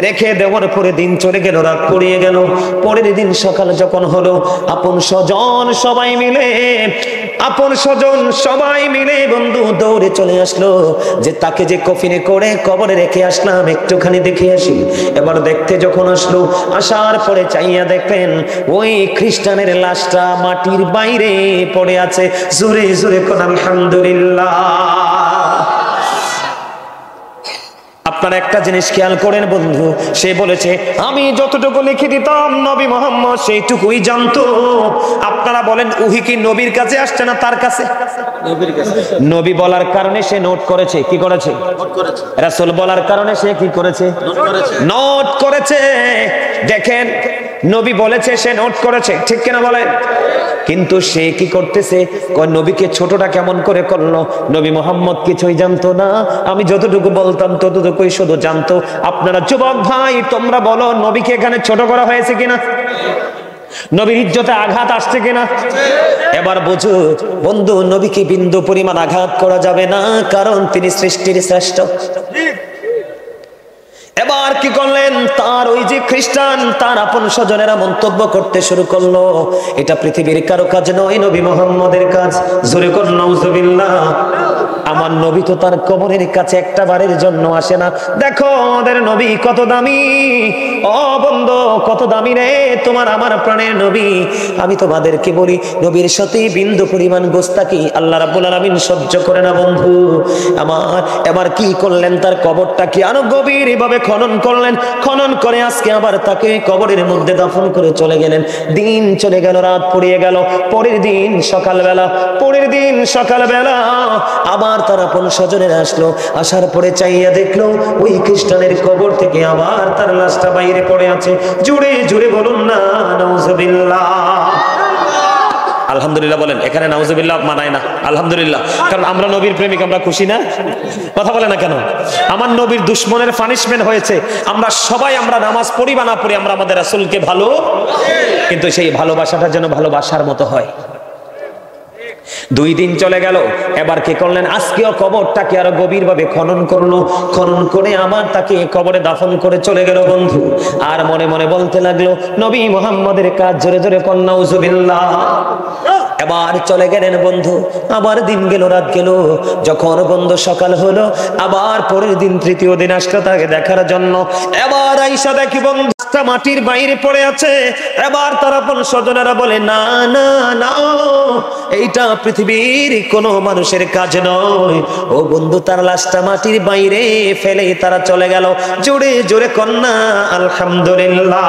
রেখে দেওয়ার পরে দিন চলে গেল, রাত পড়িয়ে গেল। পরের দিন সকাল যখন হলো, আপন স্বজন সবাই মিলে বন্ধু দৌড়ে চলে আসলো যে তাকে যে কফিনে করে কবরে রেখে আসলাম একটুখানি দেখে আসি। এবার দেখতে যখন আসলো, আসার পরে চাইয়া দেখেন ওই খ্রিস্টানের লাশটা মাটির বাইরে পড়ে আছে। জোরে জোরে কোন আলহামদুলিল্লাহ। আপনারা একটা জিনিস খেয়াল করেন বন্ধু, সে বলেছে আমি যতটুকু লিখে দিতাম নবী মুহাম্মদ সেইটুকুই জানতো। আপনারা বলেন ওহী কি নবীর কাছে আসছে না তার কাছে? নবীর কাছে। নবী বলার কারণে সে নোট করেছে। কি করেছে? নোট করেছে। রাসূল বলার কারণে সে কি করেছে? নোট করেছে। নোট করেছে। দেখেন, নবী বলেছে, সে নোট করেছে, ঠিক কিনা বলেন? কিন্তু সে কি করতেছে, নবীকে ছোটটা কেমন করে করলো। নবী মুহাম্মদ কিছুই জানতো না, আমি যতটুকু বলতাম ততটুকুই শুধু জানতো। আপনারা যুবক ভাই তোমরা বলো, নবীকে এখানে ছোট করা হয়েছে কিনা? নবীর ইজ্জতে আঘাত আসছে কিনা? এবার বুঝো বন্ধু, নবীকে বিন্দু পরিমাণ আঘাত করা যাবে না, কারণ তিনি সৃষ্টির শ্রেষ্ঠ। এবার কি করলেন, তার ওই যে খ্রিস্টান তার আপন স্বজনেরা মন্তব্য করতে শুরু করলো, এটা পৃথিবীর কারো কাজ নয়, নবী মুহাম্মদের কাজ। জোরে কোন নাউজুবিল্লাহ। আমার নবী তো তার কবরের কাছে একটা বারের জন্য আসে না। দেখো আমাদের নবী কত দামি। ও বন্ধু, কত দামি রে তোমার আমার প্রাণের নবী। আমি তোমাদেরকে বলি, নবীর সাথে বিন্দু পরিমাণ গোস্তাকি আল্লাহ রাব্বুল আলামিন সহ্য করে না বন্ধু আমার। এবার কি করলেন, তার কবরটা কি আরো গভীর ভাবে খনন করলেন। খনন করে আজকে আবার তাকে কবরের মধ্যে দাফন করে চলে গেলেন। দিন চলে গেল, রাত পড়িয়ে গেল। পরের দিন সকালবেলা আবার তার আপন স্বজনেরা আসলো। আসার পরে চাইয়া দেখলো ওই খ্রিস্টানের কবর থেকে আবার তার লাশটা বাইরে পড়ে আছে। জুড়ে জুড়ে বলুন না নাউজুবিল্লাহ। আলহামদুলিল্লাহ বলেন। এখানে নাউজুবিল্লাহ মানায় না, আলহামদুলিল্লাহ। কারণ আমরা নবীর প্রেমিক, আমরা খুশি না? কথা বলে না কেন? আমার নবীর দুশমনের পানিশমেন্ট হয়েছে। আমরা সবাই, আমরা নামাজ পড়ি বা না পড়ি, আমরা আমাদের রাসূলকে ভালো, কিন্তু সেই ভালোবাসাটা যেন ভালোবাসার মতো হয়। 2 দিন চলে গেল। এবার কি করলেন, আজকেও কবরটাকে আরো গভীর ভাবে খনন করলো। খনন করে আমার তাকে কবরে দাফন করে চলে গেল বন্ধু। আর মনে মনে বলতে লাগলো নবী মুহাম্মদের কাজ। জোরে জোরে কোন নাউজুবিল্লাহ। এবার চলে গেলেন বন্ধু। আবার দিন গেল, রাত গেল। যখন বন্ধু সকাল হলো, আবার পরের দিন তৃতীয় দিন আসলো তাকে দেখার জন্য। এবার আইসা দেখি বন্ধু মাটির বাইরে পড়ে আছে। এবার তার আপন স্বজনেরা বলে না না না, এইটা পৃথিবীর কোনো মানুষের কাজ নয়। ও বন্ধু, তার লাশটা মাটির বাইরে ফেলে তারা চলে গেল। জোরে জোরে কন্যা আলহামদুলিল্লাহ।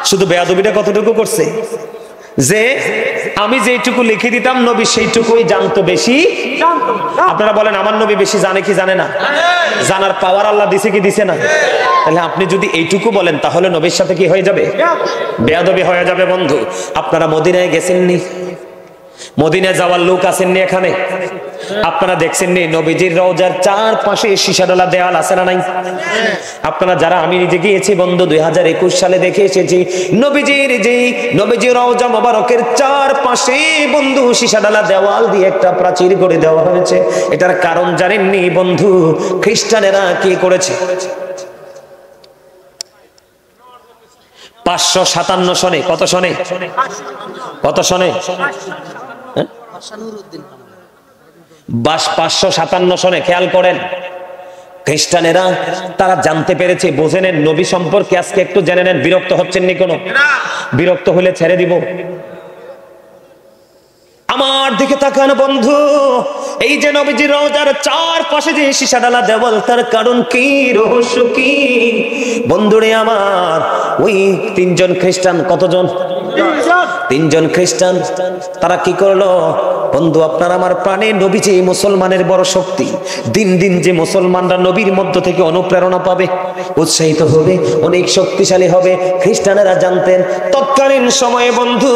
শুধু বেয়াদবিটা কতটুকু করছে, যে আমি যেটুকু লিখে দিতাম নবী সেইটুকুই জানতো, বেশি জানতো। আপনারা বলেন আমার নবী বেশি জানে কি জানে না? জানার পাওয়ার আল্লাহ দিছে কি দিছে না? তাহলে আপনি যদি এইটুকু বলেন তাহলে নবীর সাথে কি হয়ে যাবে? বেয়াদবি হয়ে যাবে বন্ধু। আপনারা মদিনায় গেছেননি? মদিনায় যাওয়ার লোক আছেননি এখানে? আপনারা দেখছেননি নবীজির রওজার চারপাশে সীসাডালা দেওয়াল আছে না নাই? আপনারা যারা, আমি নিজে গিয়েছি বন্ধু 2021 সালে দেখে এসেছি, নবীজির রওজা মোবারকের চারপাশে বন্ধু সীসাডালা দেওয়াল দিয়ে একটা প্রাচীর গড়ে দেওয়া হয়েছে। এটার কারণ জানেননি বন্ধু? খ্রিস্টানেরা কি করেছে? 557 সনে, কত সনে? কত সনে? 557 সনে। খেয়াল করেন, খ্রিস্টানেরা তারা জানতে পেরেছে, বুঝে নেন নবী সম্পর্কে আজকে একটু জেনে নেন। বিরক্ত হচ্ছেন নি কোনো? বিরক্ত হলে ছেড়ে দিব। আমার দিকে তাকান বন্ধু, এই যে নবীজির রওজার চারপাশে যে সীসা ডালা দেওয়াল, তার কারণ কি, রহস্য কি? বন্ধুরে আমার, ওই 3 জন খ্রিস্টান, কতজন? 3 জন খ্রিস্টান। তারা কি করলো বন্ধু? আপনার আমার প্রাণে নবীজি মুসলমানের বড় শক্তি। দিন দিন যে মুসলমানরা নবীর মধ্য থেকে অনুপ্রেরণা পাবে, উৎসাহিত হবে, অনেক শক্তিশালী হবে। খ্রিস্টানেরা জানতেন তৎকালীন সময়ে বন্ধু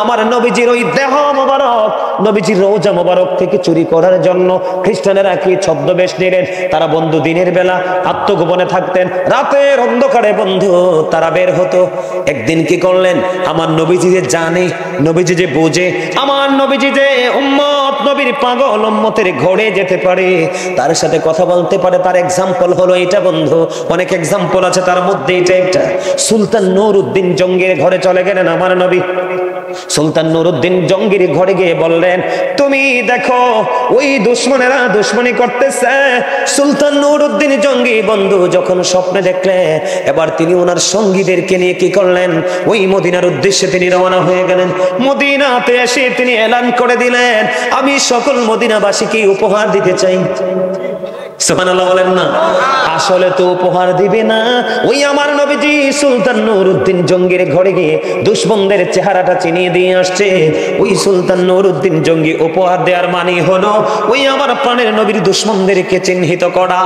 আমার নবীজির ওই দেহ মোবারক, নবীজির রওজা মোবারক থেকে চুরি করার জন্য খ্রিস্টানেরা কি ছদ্মবেশ নিলেন। তারা বন্ধু দিনের বেলা আত্মগোপনে থাকতেন, রাতের অন্ধকারে বন্ধু তারা বের হতো। একদিন কি করলেন? আমার নবীজি যে জানে, নবীজি যে বোঝে, আমার নবীজি যে উম্মত, নবীর পাগল উম্মতের ঘরে যেতে পারে, তার সাথে কথা বলতে পারে, তার এক্সাম্পল হলো এটা বন্ধু। অনেক এক্সাম্পল আছে, তার মধ্যে এটা একটা। সুলতান নূরউদ্দিন জঙ্গির ঘরে চলে গেলেন আমার নবী। সুলতান নূরউদ্দিন জঙ্গির ঘরে গিয়ে বললেন, তুমি দেখো ওই দুশমনেরা দুশমনি করতেছে। সুলতান নূরউদ্দিন জঙ্গি বন্ধু যখন স্বপ্নে দেখলেন, এবার তিনি ওনার সঙ্গীদেরকে নিয়ে কি করলেন? ওই মদিনার উদ্দেশ্যে তিনি রওনা হয়ে গেলেন। মদিনাতে এসে তিনি এলান করে দিলেন, আমি সকল মদিনাবাসীকে উপহার দিতে চাই। সুবহানাল্লাহ বলেন না? আসলে তো উপহার দিবে না, ওই আমার নবীজি সুলতান নূরউদ্দিন জঙ্গির ঘরে গিয়ে দুশমনদের চেহারাটা চিনিয়ে দিয়ে আসছে। ওই সুলতান নূরউদ্দিন জঙ্গি উপহার দেওয়ার মানে হলো ওই আমার প্রাণের নবীর দুশমনদেরকে চিহ্নিত করা।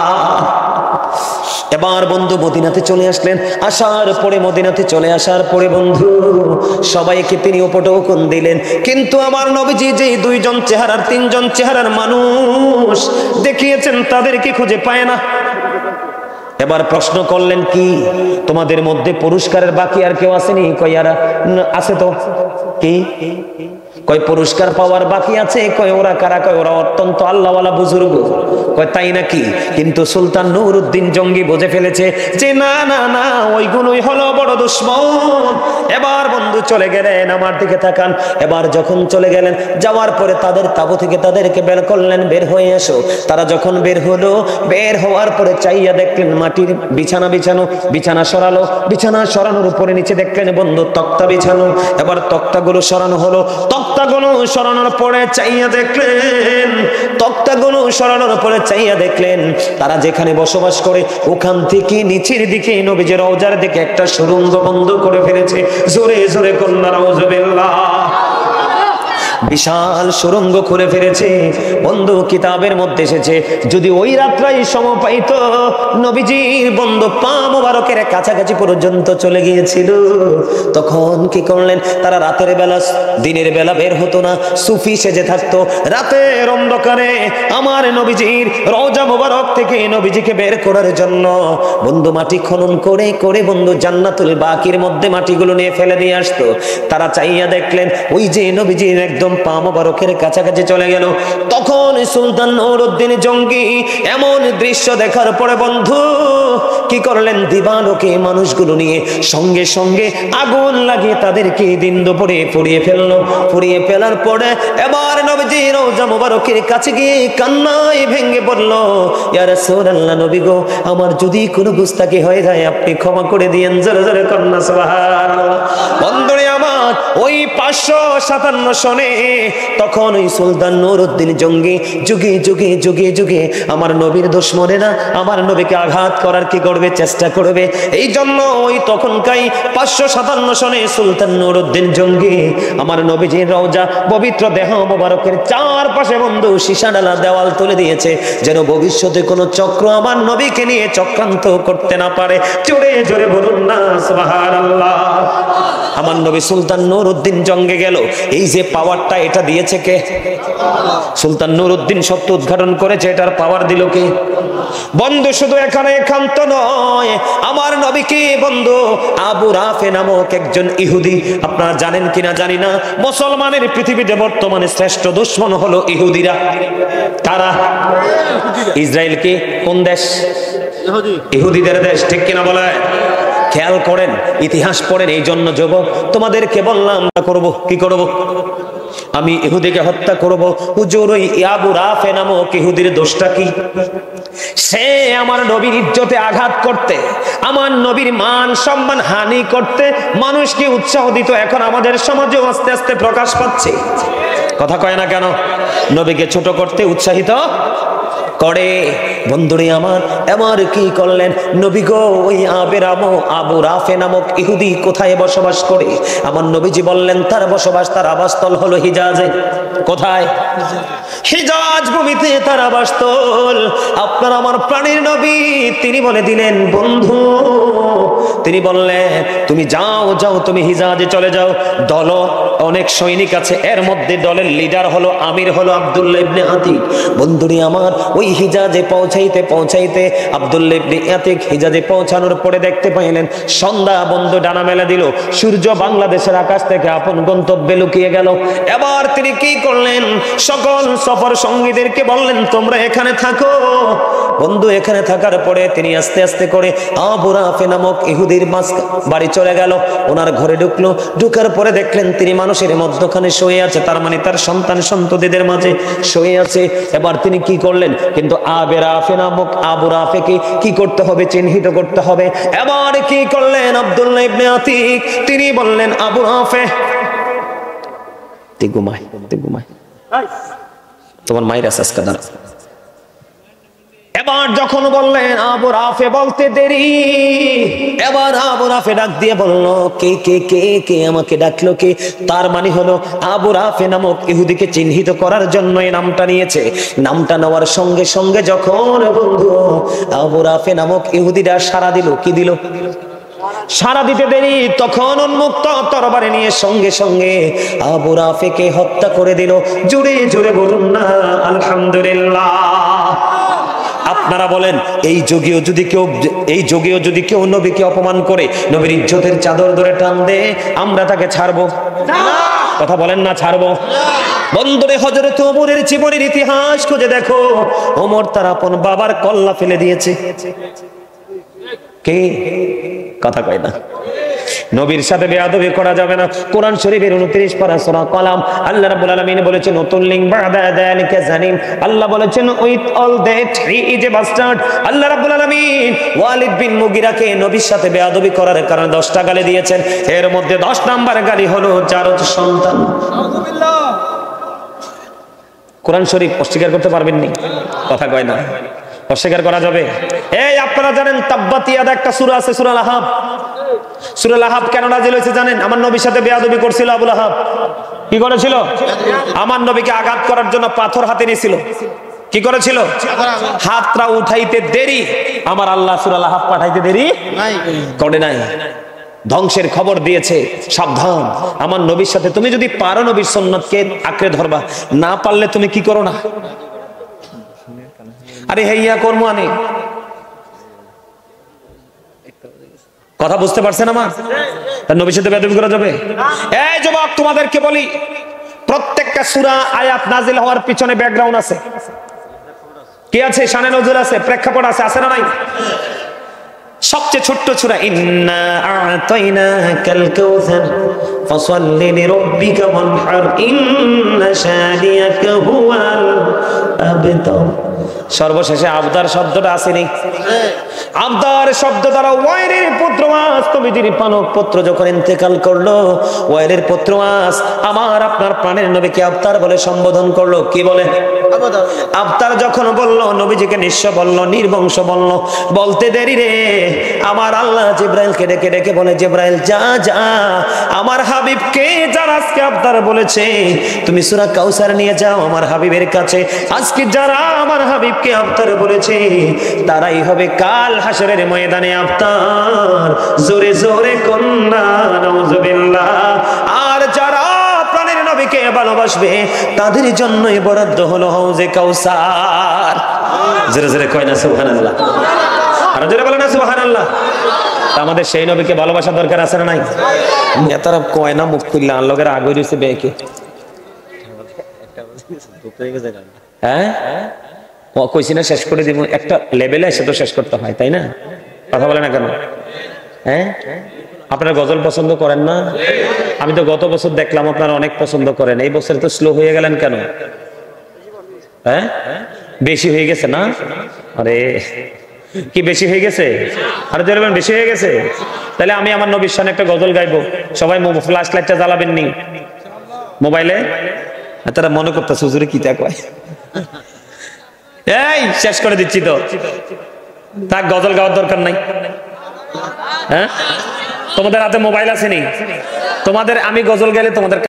এবার বন্ধু মদিনাতে চলে আসলেন। মদিনাতে চলে আসার পরে বন্ধু সবাইকে তিনি উপঢৌকন দিলেন। কিন্তু আমার নবীজি যে 2 জন চেহারার 3 জন চেহারার মানুষ দেখিয়েছেন, তাদেরকে খুঁজে পায় না। এবার প্রশ্ন করলেন, কি তোমাদের মধ্যে পুরস্কারের বাকি আর কেউ আসেনি? কই আর আছে তো। কি কয় পুরস্কার পাওয়ার বাকি আছে? কয় ওরা কারা? কয় ওরা অত্যন্ত আল্লাহওয়ালা বুজুর্গ। কয় তাই নাকি? কিন্তু সুলতান নূরউদ্দিন জঙ্গি বুঝে ফেলেছে যে না না না, ওইগুলোই হলো বড় দুশমন। এবার বন্ধু চলে গেলেন, আমার দিকে তাকান। এবার যখন চলে গেলেন, যাওয়ার পরে তাদের তাঁবু থেকে তাদেরকে বের করলেন, বের হয়ে এসো। তারা যখন বের হলো, বের হওয়ার পরে চাইয়া দেখলেন মাটির বিছানা বিছানো, বিছানা সরালো, বিছানা সরানোর উপরে নিচে দেখলেন বন্ধু তক্তা বিছানো। এবার তক্তাগুলো সরানো হলো, তক্তাগুলো সরানোর পরে চাইয়া দেখলেন, তক্তাগুলো সরানোর পরে চাইয়া দেখলেন তারা যেখানে বসবাস করে ওখান থেকে নিচের দিকে নবীজির রওজার দিকে একটা সুড়ঙ্গ বন্ধ করে ফেলেছে। জোরে জোরে কন্যা নাউজুবিল্লাহ। বিশাল সুড়ঙ্গ খুলে ফেলেছে বন্ধু। কিতাবের মধ্যে এসেছে যদি ওই রাত্রাই সম পাইত, নবীজির বন্ধু পা মোবারকের কাছাকাছি পর্যন্ত চলে গিয়েছিল। তখন কি করলেন তারা? রাতের বেলা, দিনের বেলা বের হতো না, সুফি সেজে থাকতো। রাতের অন্ধকারে আমার নবীজির রওজা মোবারক থেকে নবীজিকে বের করার জন্য বন্ধু মাটি খনন করে করে বন্ধু জান্নাতুল বাকির মধ্যে মাটিগুলো নিয়ে ফেলে দিয়ে আসতো। তারা চাইয়া দেখলেন ওই যে নবীজির একদম পা মোবারকের কাছাকাছি চলে গেল। তখন সুলতান নূরউদ্দিন জঙ্গি এমন দৃশ্য দেখার পরে বন্ধু কি করলেন? দিবালোকে মানুষগুলো নিয়ে সঙ্গে সঙ্গে আগুন লাগিয়ে তাদেরকে দিন দুপুরে পুড়িয়ে ফেললো। পুড়িয়ে ফেলার পরে এবার নবীজি রওজা মোবারকের কাছে গিয়ে কান্নায় ভেঙে পড়ল, ইয়া রাসূলুল্লাহ, নবী গো, আমার যদি কোনো গুস্তাখি হয়ে যায় আপনি ক্ষমা করে দিয়েন। জোরে জোরে কন্যা সুবহানাল্লাহ। বন্ধুরে আমার, ওই 557 সনে তখন ওই সুলতান নূরউদ্দিন জঙ্গি যুগে যুগে যুগে যুগে আমার নবীর দুশমনেরা আমার নবীকে আঘাত করার কি করবে? চেষ্টা করবে। এই জন্য ওই তখনকাই 557 সনে সুলতান নূরউদ্দিন জঙ্গি আমার নবীজির রওজা পবিত্র দেহ মোবারকের চারপাশে বন্ধু সীসা ডালা দেওয়াল তুলে দিয়েছে, যেন ভবিষ্যতে কোনো চক্র আমার নবীকে নিয়ে চক্রান্ত করতে না পারে। জোরে জোরে বলুন না সুবহানাল্লাহ। আমার নবী সুলতান নূরউদ্দিন জঙ্গে গেল, এই যে পাওয়ারটা এটা দিয়েছে কে? সুলতান নূরউদ্দিন সত্য উদ্ঘাটন করেছে, এটার পাওয়ার দিল কে? বন্ধু শুধু এখানে একান্ত নয়, আমার নবীকে বন্ধু আবু রাফে নামক একজন ইহুদি, আপনারা জানেন কিনা জানি না, মুসলমানের পৃথিবীতে বর্তমানে শ্রেষ্ঠ দুশমন হলো ইহুদিরা। তারা ইসরায়েল কি কোন দেশ? ইহুদিদের দেশ, ঠিক কিনা বলে? খেয়াল করেন, ইতিহাস পড়েন। এই জন্য যুবক তোমাদেরকে বললাম করব কি করব, আমি ইহুদিকে হত্যা করব। হুজুর ওই আবু রাফে নামক ইহুদির দোষটা কি? সে আমার নবীর ইজ্জতে আঘাত করতে, আমার নবীর মান সম্মান হানি করতে মানুষকে উৎসাহ দিত। এখন আমাদের সমাজেও আস্তে আস্তে প্রকাশ পাচ্ছে। কথা কয় না কেন? নবীকে ছোট করতে উৎসাহিত করে। বন্ধুরে আমার, এবার কি করলেন নবী গো? ওই আবু রাফে নামক ইহুদি কোথায় বসবাস করে? আমার নবীজি বললেন তার বসবাস, তার আবাসস্থল হলো হিজাজে। কোথায়? হিজাজ ভূমিতে তার আবাসস্থল। আপনার আমার প্রাণের নবী তিনি বলে দিলেন বন্ধু, তিনি বললেন তুমি যাও যাও, তুমি হিজাজে চলে যাও। দল অনেক সৈনিক আছে, এর মধ্যে দলের লিডার হলো আমির হলো আব্দুল্লাহ ইবনে আতিক। বন্ধুরে আমার, ওই হিজাজে পৌঁছাইতে আব্দুল্লাহ ইবনে আতিক হিজাজে পৌঁছানোর পরে দেখতে পাইলেন সন্ধ্যা বন্ধু ডানা মেলে দিল, সূর্য বাংলাদেশের আকাশ থেকে আপন গন্তব্যে লুকিয়ে গেল। এবার তিনি কি করলেন? সকল সফর সঙ্গীদেরকে বললেন তোমরা এখানে থাকো। বন্ধু এখানে থাকার পরে তিনি আস্তে আস্তে করে আবু রাফে নামক ইহুদির বাড়ি চলে গেল। ওনার ঘরে ঢুকলো, ঢুকার পরে দেখলেন তিনি মানুষের মধ্যখানে শুয়ে আছে, তার মানে তার সন্তান সন্ততিদের মাঝে শুয়ে আছে। এবার তিনি কি করলেন? কিন্তু আবু রাফেকে কি করতে হবে? চিহ্নিত করতে হবে। এবার কি করলেন? আব্দুল্লাহ ইবনে আতিক তিনি বললেন আবু রাফে তুই ঘুমাই, তোমার মায়ের আজকে দাঁড়া। এবার যখন বললেন আবু রাফে বলতে দেরি, এবার আবু রাফে ডাক দিয়ে বলল কে কে কে কে আমাকে ডাকলো কে? তার মানে হলো আবু রাফে নামক ইহুদিকে চিহ্নিত করার জন্য এই নামটা নিয়েছে। নামটা নেওয়ার সঙ্গে সঙ্গে যখন বন্ধু আবু রাফে নামক ইহুদিরা সাড়া দিল, কি দিল? সারা দিতে দেরি, তখন উন্মুক্ত তরবারি নিয়ে সঙ্গে সঙ্গে আবু রাফেকে হত্যা করে দিল। জোরে জোরে বলুন না আলহামদুলিল্লাহ। আপনারা বলেন এই যুগেও যদি কেউ নবীকে অপমান করে, নবীর ইজ্জতের চাদর ধরে টান দে, আমরা তাকে ছাড়বো না? কথা বলেন না ছাড়বো? বন্ধুরে, হযরত ওমরের জীবনের ইতিহাস খুঁজে দেখো। ওমর তার আপন বাবার কল্লা ফেলে দিয়েছে। কে? কথা কয় না। নবীর সাথে বেয়াদবি করা যাবে না। কোরআন শরীফের 29 পারা সূরা কলাম আল্লাহ রাব্বুল আলামিন বলেছেন উতুল্লিং বাদা যালিকা জানিম। আল্লাহ বলেছেন with all that he is a bastard. আল্লাহ রাব্বুল আলামিন ওয়ালিদ বিন মুগিরাকে নবীর সাথে বেয়াদবি করার কারণে 10টা গালি দিয়েছেন। এর মধ্যে 10 নাম্বার গালি হলো যার সন্তান। আউযুবিল্লাহ। কোরআন শরীফ অস্বীকার করতে পারবেন নি? কথা কয় না। অস্বীকার করা যাবে? এই আপনারা জানেন তাব্বাত ইয়াদা একটা সূরা আছে, সূরা লাহাব। সূরা লাহাব কেন নাযিল হয়েছে জানেন? আমার নবীর সাথে বেয়াদবি করছিল আবু লাহাব। কি করেছিল? আমার নবীকে আঘাত করার জন্য পাথর হাতে নিয়েছিল। কি করেছিল? হাতটা উঠাইতে দেরি, আমার আল্লাহ সূরা লাহাব পাঠাইতে দেরি করে নাই। ধ্বংসের খবর দিয়েছে, সাবধান। আমার নবীর সাথে তুমি যদি পারো নবীর সুন্নাতকে আঁকড়ে ধরবা, না পারলে তুমি কি করো না? আরে হেইয়া কর্ম আনে। কথা বুঝতে পারছেন আমার? তার নবীর সাথে বেয়াদবি করা যাবে? এই যুবক তোমাদেরকে বলি, প্রত্যেকটা সূরা আয়াত নাজিল হওয়ার পিছনে ব্যাকগ্রাউন্ড আছে। কি আছে? শানে নজুল আছে, প্রেক্ষাপট আছে, আছে না নাই? সবচেয়ে ছোট্ট সূরা ইন্না আ'তাইনাকাল কাউসার ফাসাল্লি লিরাব্বিকা ওয়ানহার ইন্না শানিয়াকা হুয়াল আবতার। সর্বশেষে আবদার শব্দটা আসেনি? আবদার শব্দ দ্বারা ওয়াইলের পুত্র আস নবীজির পালক পুত্র যখন ইন্তেকাল করলো, ওয়াইলের পুত্র আস আমার আপনার প্রাণের নবীকে আবতার বলে সম্বোধন করলো। কি বলে? আবতার যখন বলল, নবীজিকে নিঃস্ব বলল, নির্বংশ বলল। বলতে দেরি রে, আমার আল্লাহ জিব্রাইলকে ডেকে ডেকে বলে জিব্রাইল যা যা আমার হাবিবকে যারা আজকে আবতার বলেছে তুমি সূরা কাউসার নিয়ে যাও আমার হাবিবের কাছে। আজকে যারা আমার হাবিবকে আবতার বলেছে তারাই হবে কাল হাসরের ময়দানে আবতার। জোরে জোরে কন্না নাউজুবিল্লাহ। আর যারা প্রাণের নবীকে ভালোবাসবে তাদের জন্যই বরাদ্দ হলো হাউজে কাউসার। জোরে জোরে কয় না সুবহানাল্লাহ? আর জোরে বলে না সুবহানাল্লাহ? আমাদের সেই নবীকে ভালোবাসা দরকার আছে না নাই? এতারা কয় না মুখ খুললে আল্লাহর আগে রইছে বেকে। হ্যাঁ কইছি না শেষ করে দিব, একটা লেভেলে এসে তো শেষ করতে হয়, তাই না? কথা বলে না কেন? হ্যাঁ, আপনারা গজল পছন্দ করেন না? আমি তো গত বছর দেখলাম আপনারা অনেক পছন্দ করেন, এই বছর তো স্লো হয়ে গেলেন কেন? হ্যাঁ, বেশি হয়ে গেছে না? আরে কি বেশি হয়ে গেছে? আরে বলবেন বেশি হয়ে গেছে? তাহলে আমি আমার নবীর শানে একটা গজল গাইবো, সবাই ফ্ল্যাশ লাইটটা জ্বালাবেন নি মোবাইলে। তারা মনে করতেছে হুজুরে কি তা কয়। এই শেষ করে দিচ্ছি তো, তাক গজল গাওয়ার দরকার নাই। হ্যাঁ, তোমাদের হাতে মোবাইল আছে নি? তোমাদের আমি গজল গাইলে তোমাদের